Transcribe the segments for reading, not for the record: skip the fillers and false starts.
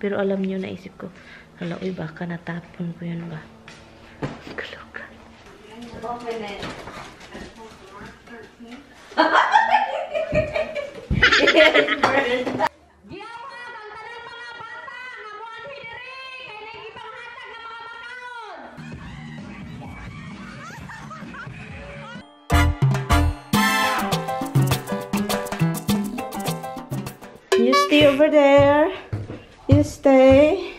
Pero alam nyo, naisip ko, hala, uy, baka natapon ko yun ba? Kaloka. You stay over there. You stay.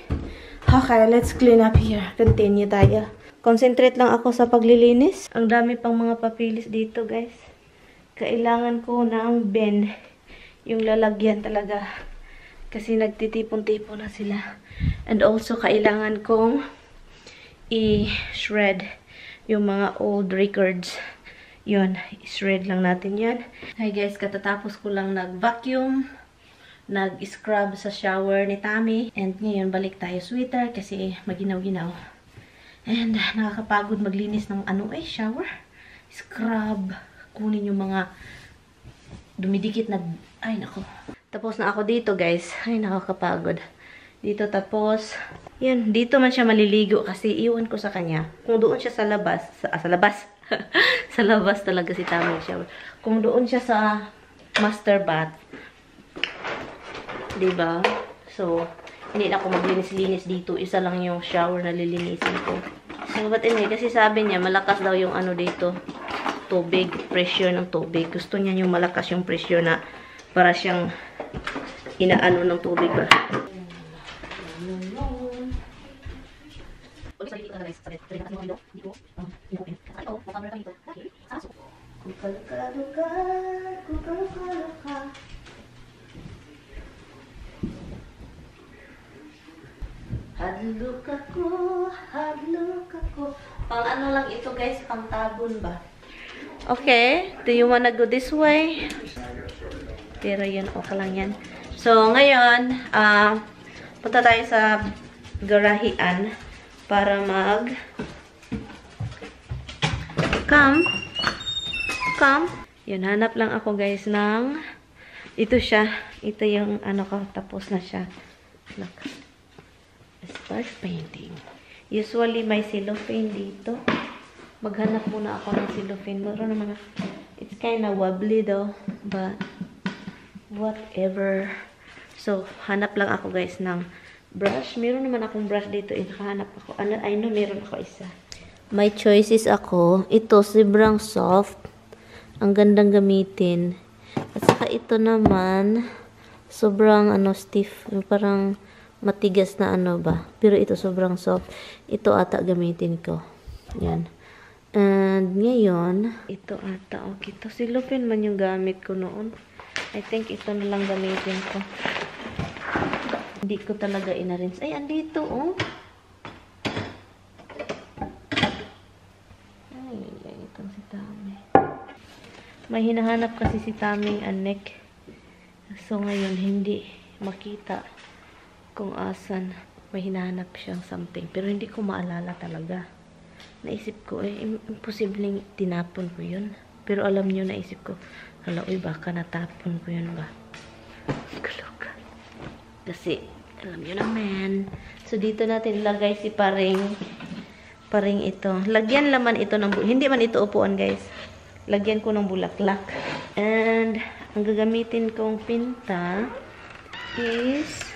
Okay, let's clean up here. Continue tayo. Concentrate lang ako sa paglilinis. Ang dami pang mga papilis dito, guys. Kailangan ko ng bin. Yung lalagyan talaga. Kasi nagtitipon-tipon na sila. And also, kailangan kong i-shred yung mga old records. Yun, i-shred lang natin yan. Hi guys, katatapos ko lang nag-vacuum. Nag-scrub sa shower ni Tami. And ngayon, balik tayo sweater kasi maginaw-ginaw. And nakakapagod maglinis ng shower. Scrub. Kunin yung mga dumidikit na, ay nako. Tapos na ako dito guys. Ay nakakapagod. Dito tapos, yan, dito man siya maliligo kasi iwan ko sa kanya. Kung doon siya sa labas, sa labas. Sa labas talaga si Tami shower. Kung doon siya sa master bath, diba? So, hindi na ako maglinis-linis dito. Isa lang yung shower na lilinisin ko. So, but anyway, kasi sabi niya, malakas daw yung dito. Tubig, pressure ng tubig. Gusto niya yung malakas yung pressure na para siyang inaano ng tubig ba? Hadlok ako. Pang ano lang ito guys, pang tabon ba? Okay, do you wanna go this way? Pero yun, okay lang yan. So, ngayon, punta tayo sa garahian para come. Yun, hanap lang ako guys ng ito siya. Ito yung ko, tapos na siya. Look. Start painting. Usually, may cellophane dito. Maghanap muna ako ng cellophane. Meron naman, it's kinda wobbly though. But, whatever. So, hanap lang ako guys ng brush. Meron naman akong brush dito. Hanap ako. I know, meron ako isa. May choices ako. Ito, sobrang soft. Ang gandang gamitin. At saka ito naman, sobrang stiff. Parang matigas na ba. Pero ito sobrang soft. Ito ata gamitin ko. Yan. And ngayon, ito ata. Okay. Ito cellophane man yung gamit ko noon. I think ito na lang gamitin ko. Hindi ko talaga inarinse. Ay, andito oh. Ay, itong si Tami. May hinahanap kasi si Taming anek. So ngayon, hindi makita kung asan may hinahanap siyang something. Pero hindi ko maalala talaga. Naisip ko, imposibleng tinapon ko yun. Pero alam nyo, naisip ko, hala, uy, baka natapon ko yun ba? Kaloka. Kasi, alam nyo naman. So, dito natin lagay si paring ito. Lagyan laman ito ng hindi man ito upuan, guys. Lagyan ko ng bulaklak. And, ang gagamitin kong pinta is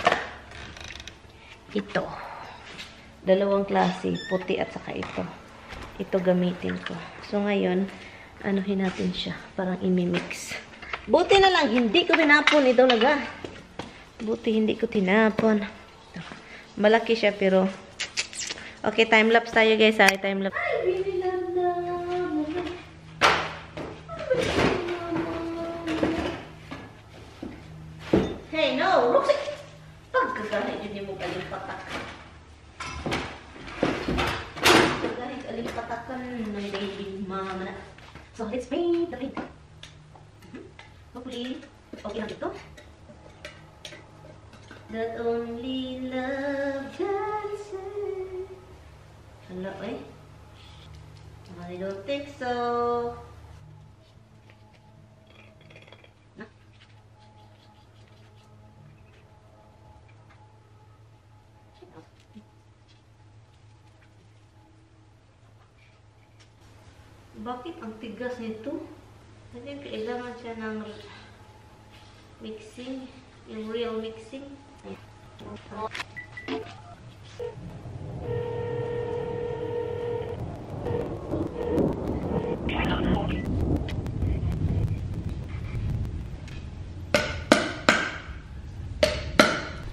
ito. Dalawang klase, puti at saka ito. Ito gamitin ko. So, ngayon, anuhin natin siya. Parang imimix. Buti na lang, hindi ko tinapon ito laga. Buti hindi ko tinapon. Ito. Malaki siya, pero okay, time-lapse tayo, guys. Time-lapse. Ay, binilan na. Hey, no! Roxy! Pagkagalit yun mo kalimpatak. Pagkagalit-alipatakan ng baby mama na. So, let's paint the paint. Hopefully, okay lang ito. That only love can say. Hala, eh. I don't think so. Bakit ang tigas nito? I think kailangan siya ng mixing. Yung real mixing.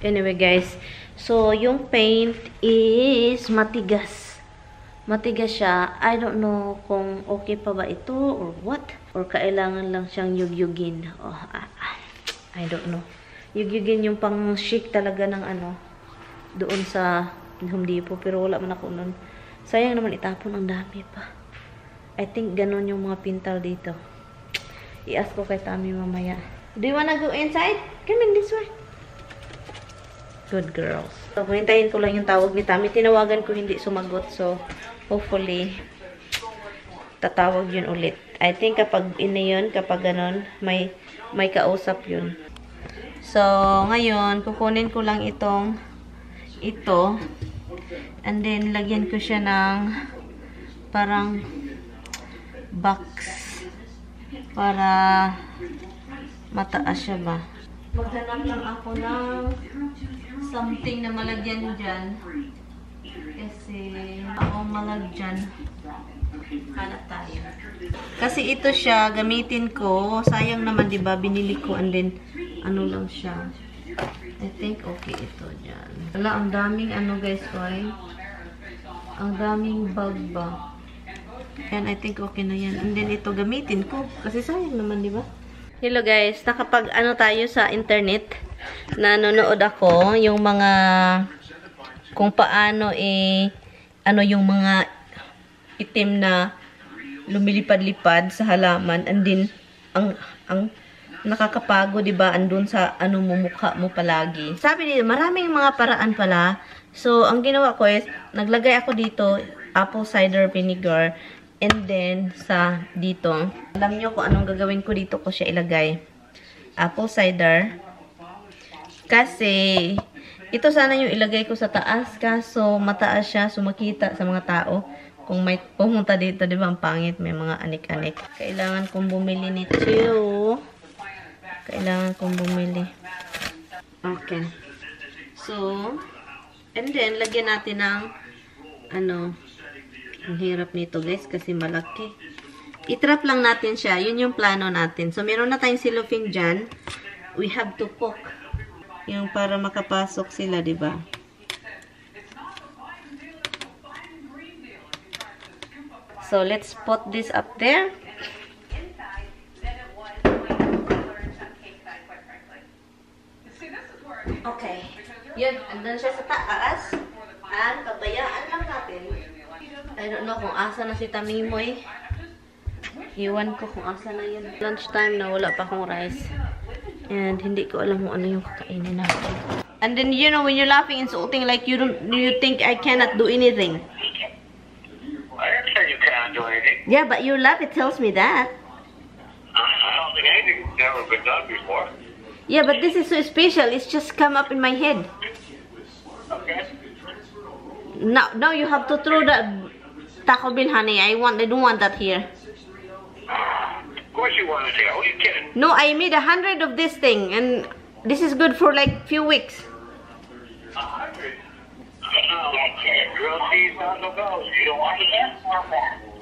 Anyway guys, so yung paint is matigas. Matigas siya. I don't know kung okay pa ba ito or what. Or kailangan lang siyang yugyugin. Oh, I don't know. Yugyugin yung pang shake talaga ng ano. Doon sa Home Depot. Pero wala man ako nun. Sayang naman itapon, ang dami pa. I think ganun yung mga pintal dito. I-ask ko kay Tami mamaya. Do you wanna go inside? Come in this way. Good girls. So, hintayin ko lang yung tawag ni Tami. Tinawagan ko, hindi sumagot. So, hopefully, tatawag yun ulit. I think kapag yun, kapag ganon, may kausap yun. So, ngayon, kukunin ko lang ito. And then, lagyan ko siya ng parang box. Para mataas siya ba. Maghanap lang ako ng something na malagyan dyan. Kasi ako malagyan. Hanap tayo. Kasi ito siya, gamitin ko. Sayang naman, diba? Binili ko and then, ano lang siya. I think okay ito dyan. Wala, ang daming ano guys, oy. Ang daming bag ba. And I think okay na yan. And then ito, gamitin ko. Kasi sayang naman, diba? Hello guys, nakapag ano tayo sa internet. Nanonood ako yung mga kung paano ano yung mga itim na lumilipad-lipad sa halaman, and then ang nakakapagod, 'di ba? Andun sa ano mo, mukha mo palagi. Sabi nila, maraming mga paraan pala. So, ang ginawa ko is naglagay ako dito apple cider vinegar, and then sa dito. Alam niyo kung anong gagawin ko dito, ko siya ilagay. Apple cider. Kasi ito sana yung ilagay ko sa taas, kaso mataas siya, so makita sa mga tao kung may pumunta dito, di ba, ang pangit, may mga anik-anik. Kailangan kong bumili nito. Kailangan kong bumili. Okay. So, and then, lagyan natin ng ano, ang hirap nito guys, kasi malaki. I-trap lang natin siya. Yun yung plano natin. So, meron na tayong cellophane dyan. We have to poke. Yung para makapasok sila, diba? So, let's put this up there. Okay. Yun, andun siya sa taas. And, pabayaan lang natin. I don't know kung asa na si Tamimoy. Iwan ko kung asa na yun. Lunchtime na wala pa akong rice. And hindi ko alam kung ano yung kakainin natin. And then, you know, when you're laughing and insulting, like you think I cannot do anything. I didn't say you cannot do anything. Yeah, but your laugh, it tells me that. I don't think anything's never been done before. Yeah, but this is so special. It's just come up in my head. Okay. Now you have to throw the Taco Bell, honey. I don't want that here. Of course you want to say, oh, you kidding? No, I made 100 of this thing, and this is good for like few weeks. 100? Grilled cheese taco bells. You don't want it?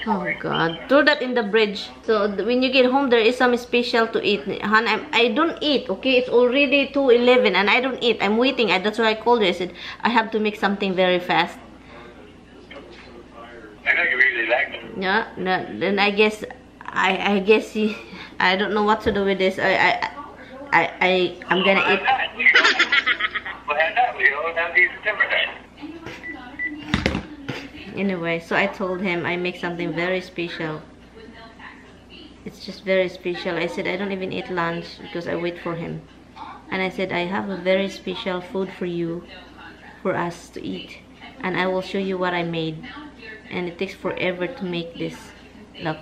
Oh God, throw that in the fridge. So when you get home, there is some special to eat. Han, I don't eat. Okay, it's already 2:11, and I don't eat. I'm waiting. That's why I called you. I said I have to make something very fast. I know you really like it. Yeah. No, then I guess I don't know what to do with this. I'm gonna eat. Why not? We all have these different things. Anyway, so I told him I make something very special. It's just very special. I said I don't even eat lunch because I wait for him. And I said I have a very special food for you, for us to eat. And I will show you what I made. And it takes forever to make this. Look.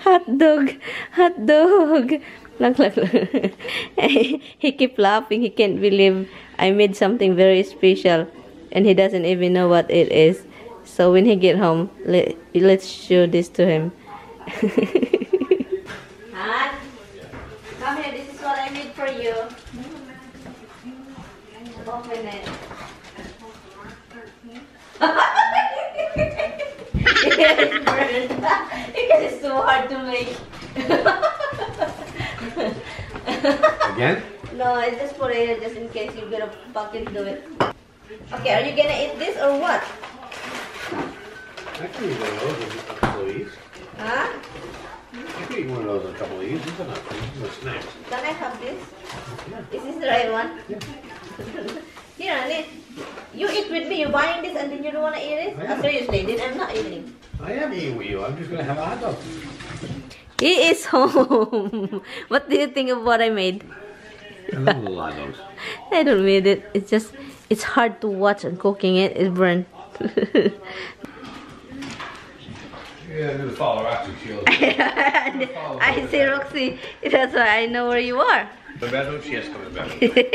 Hot dog. Hot dog. Look. He keep laughing. He can't believe I made something very special. And he doesn't even know what it is. So when he get home, let's show this to him. Han, come here. This is what I made for you. Open it. It's burned. Because it's too hard to make. Again? No, I just put it here just in case you're gonna fucking do it. Okay, are you gonna eat this or what? I can eat one of those in a couple of these. Huh? I can eat one of those in a couple of these. These are not these are snacks. Can I have this? Is this the right one? Yeah. Here, Anit. You eat with me. You're buying this and then you don't want to eat it? Oh, seriously, then I'm not eating. I am eating with you. I'm just going to have a hot dog. He is home. What do you think of what I made? I love little hot dogs. I don't made it. It's just, it's hard to watch and cooking it. It's burnt. Yeah, I'm going to follow Roxy. I see Roxy. That's why I know where you are. The bedroom? She has to come to the bedroom.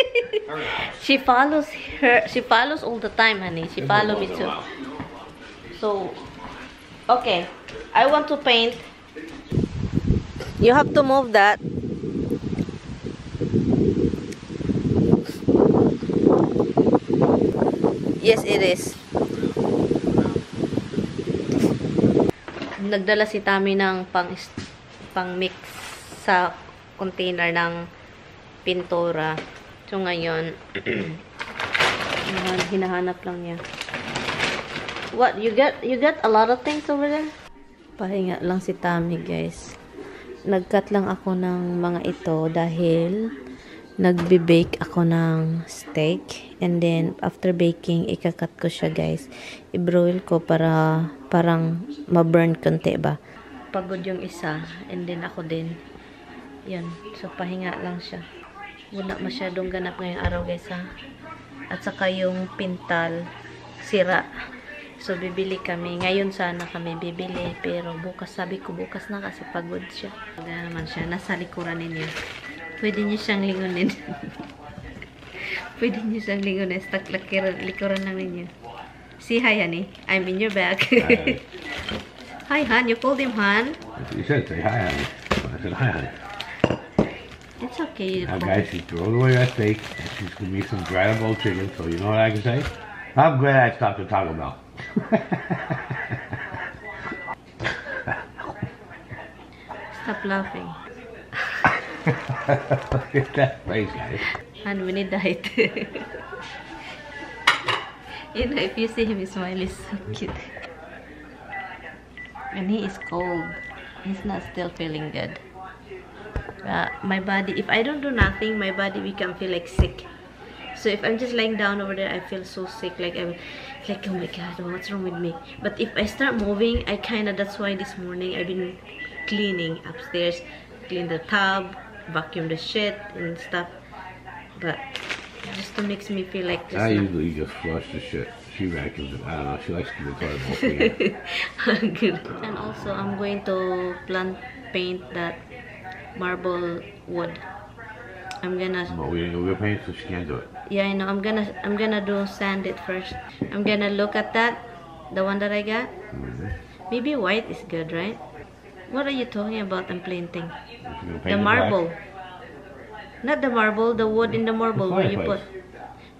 She follows her. She follows all the time, honey. She follows me too. So, okay. I want to paint. You have to move that. Yes, it is. Nagdala si Tami ng pang-mix sa container ng pintura. So ngayon, hinahanap lang niya. What? You got a lot of things over there? Pahinga lang si Tami, guys. Nag-cut lang ako ng mga ito dahil nagbe-bake ako ng steak. And then, after baking, ikakat ko siya, guys. I-broil ko para parang ma-burn konti ba. Pagod yung isa. And then, ako din. Yan. So, pahinga lang siya. Wala masyadong ganap ngayong araw, guys, ha. At saka yung pintal, sira. So, bibili kami. Ngayon sana kami bibili. Pero bukas, sabi ko bukas na kasi pagod siya. Gana naman siya. Nasa likuran ninyo. Pwede niyo siyang lingunin. Pwede niyo siyang lingunin. Stuck likuran lang ninyo. Say hi, honey. I'm in your bag. Hi, hon. You called him hon? You said say hi, honey. I said hi, honey. It's okay. Now, guys, she's throwing away that steak, and she's going to make some dried up old chicken, so you know what I can say? I'm glad I stopped at Taco Bell. Stop laughing. Look at that face, guys. And we need that. You know, if you see him smile, he's so cute. And he is cold. He's not still feeling good. My body, if I don't do nothing, my body can feel like sick. So if I'm just lying down over there, I feel so sick. Like I'm like, oh my god, what's wrong with me? But if I start moving, that's why this morning I've been cleaning upstairs, clean the tub, vacuum the shit and stuff. But just to makes me feel like this. I usually just flush the shit. She vacuums it. I don't know. She likes to keep the toilet bowl clean. Good. And also, I'm going to paint that marble wood. I'm gonna. But we didn't go paint, so she can't do it. Yeah, I know. I'm gonna do sand it first. I'm gonna look at that, the one that I got. Maybe white is good, right? What are you talking about? I'm painting. The marble. Not the marble. The wood in the marble where you put.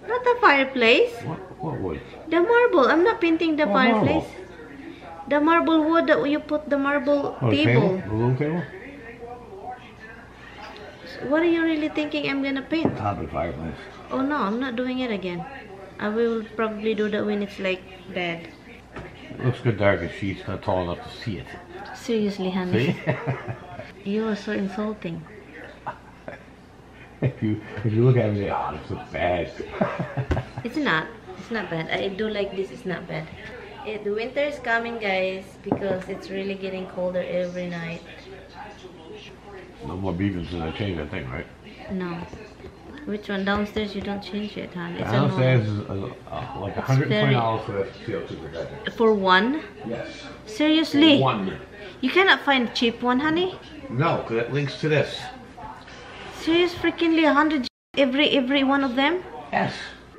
Not the fireplace. What wood? The marble. I'm not painting the fireplace. Marble? The marble wood that you put the marble table. The little table? What are you really thinking I'm gonna paint? Top of the fireplace. Oh no, I'm not doing it again. I will probably do that when it's like bad. It looks good dark as she's not tall enough to see it. Seriously, honey. See? You are so insulting. If you look at me, oh, this looks bad. It's not. It's not bad. I do like this. It's not bad. The winter is coming, guys, because it's really getting colder every night. No more beeping since I changed that thing, right? No. Which one? Downstairs you don't change it, huh? It's downstairs is like $120 for that CO2 protector. For one? Yes. Seriously? One. You cannot find a cheap one, honey? No, because it links to this. Serious freakingly 100 every one of them? Yes.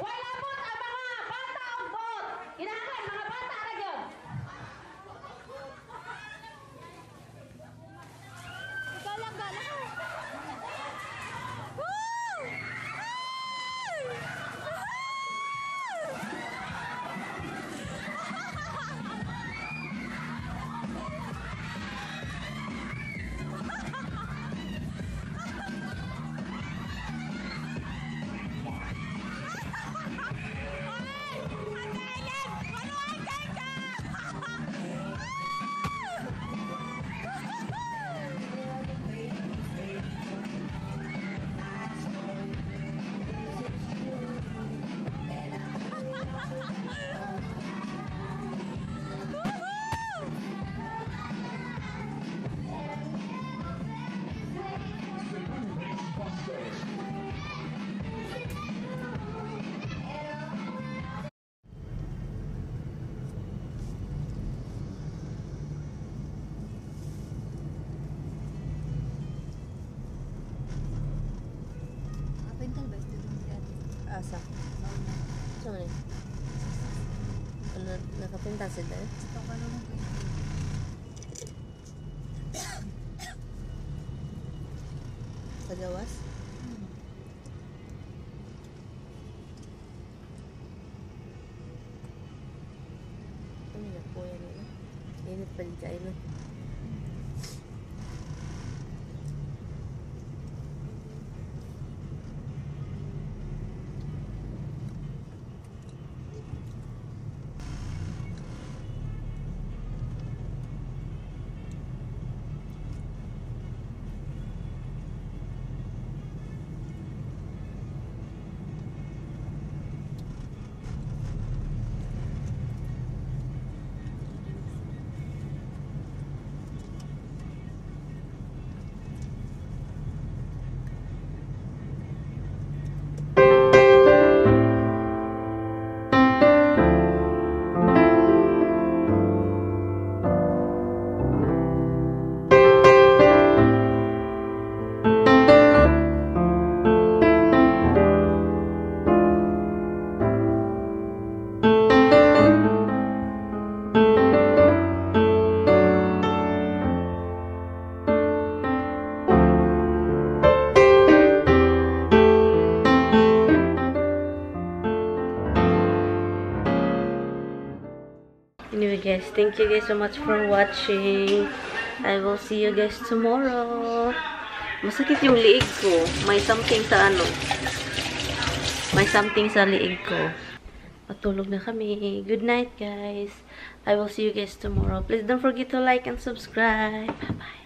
Wala po ang mga bata o bot. Kinahanglan mga bata na yun. Ikaw lang gala. Asa? Saan man eh? Ano, nakapinta sila eh? Sa gawas? Ano na po yan nila? Init pa di kayo no? Anyway guys, thank you guys so much for watching. I will see you guys tomorrow. Masakit yung liig ko. May something sa ano. May something sa liig ko. Matulog na kami. Good night guys. I will see you guys tomorrow. Please don't forget to like and subscribe. Bye bye.